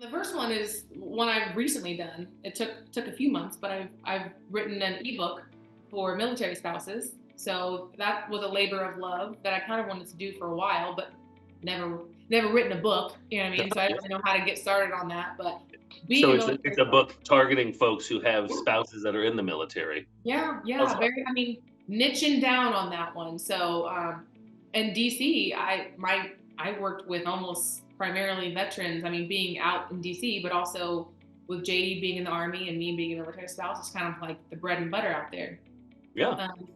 The first one is one I've recently done. It took a few months, but I've written an ebook for military spouses. So that was a labor of love that I kind of wanted to do for a while, but never never written a book. You know what I mean? So I Yeah. don't really know how to get started on that. But being So a it's military a spouse, book targeting folks who have spouses that are in the military. yeah, That's yeah, awesome. very. I mean, niching down on that one. So in DC, I worked with almost primarily veterans. I mean, being out in DC, but also with JD being in the army and me being a military spouse, it's kind of like the bread and butter out there. Yeah. Um,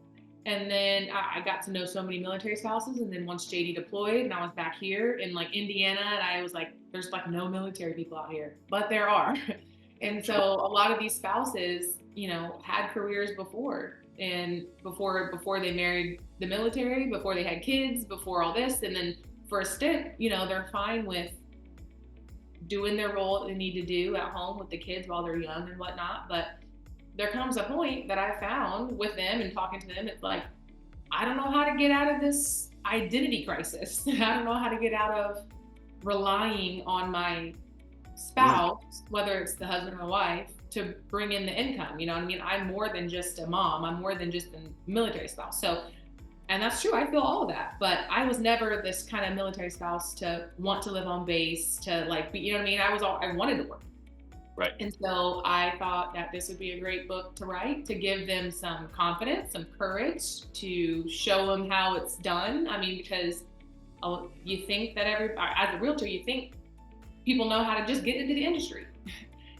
and then I got to know so many military spouses. And then once JD deployed, and I was back here in like Indiana, and I was like, there's like no military people out here, but there are. And so Sure. a lot of these spouses, had careers before, and before they married the military, before they had kids, before all this, and then for a stint, they're fine with doing their role that they need to do at home with the kids while they're young and whatnot. But there comes a point that I found with them and talking to them, it's like, I don't know how to get out of this identity crisis. I don't know how to get out of relying on my Mm, spouse, whether it's the husband or wife, to bring in the income. You know what I mean? I'm more than just a mom. I'm more than just a military spouse. So, and that's true. I feel all of that, but I was never this kind of military spouse to want to live on base, to like be, you know what I mean? I wanted to work. right. And so I thought that this would be a great book to write, to give them some confidence, some courage, to show them how it's done. I mean, because you think that as a realtor, you think people know how to just get into the industry.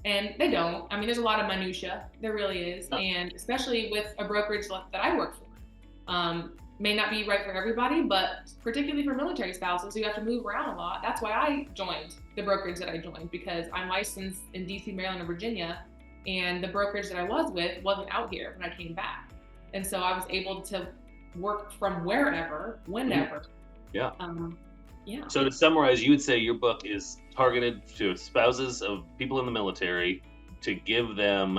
And they don't. I mean, there's a lot of minutia. There really is, Yeah. and especially with a brokerage that I work for, may not be right for everybody, but particularly for military spouses who have to move around a lot. That's why I joined the brokerage that I joined, because I'm licensed in DC, Maryland, and Virginia, and the brokerage that I was with wasn't out here when I came back, and so I was able to work from wherever, Mhm. whenever. Yeah. Um, yeah. So to summarize, you would say your book is targeted to spouses of people in the military to give them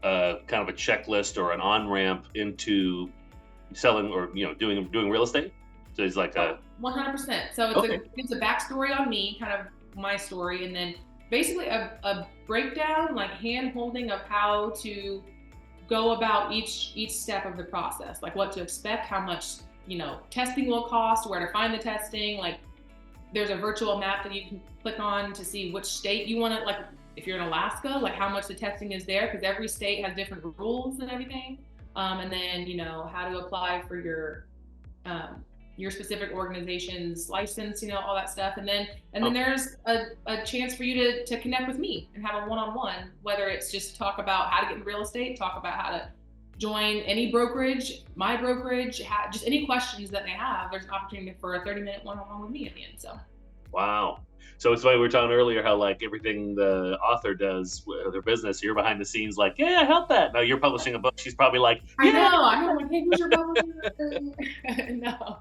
a kind of a checklist or an on ramp into selling or doing real estate. So it's like Oh, a 100%. So okay. it's a backstory on me, kind of my story, and then basically a breakdown, like hand holding of how to go about each step of the process, like what to expect, how much testing will cost, where to find the testing. Like there's a virtual map that you can click on to see which state you want to, like if you're in Alaska, like how much the testing is there, because every state has different rules and everything. And then how to apply for your specific organization's license, all that stuff. And then Okay. there's a chance for you to connect with me and have a one-on-one, whether it's just talk about how to get in real estate, talk about how to join any brokerage, my brokerage, just any questions that they have. There's an opportunity for a 30-minute one-on-one with me at the end. So Wow. So it's funny we were talking earlier how like everything the author does with their business, you're behind the scenes like, yeah, I help that. Now you're publishing a book. She's probably like, I yeah. know, I know. I'm like, hey, who's your publisher? No.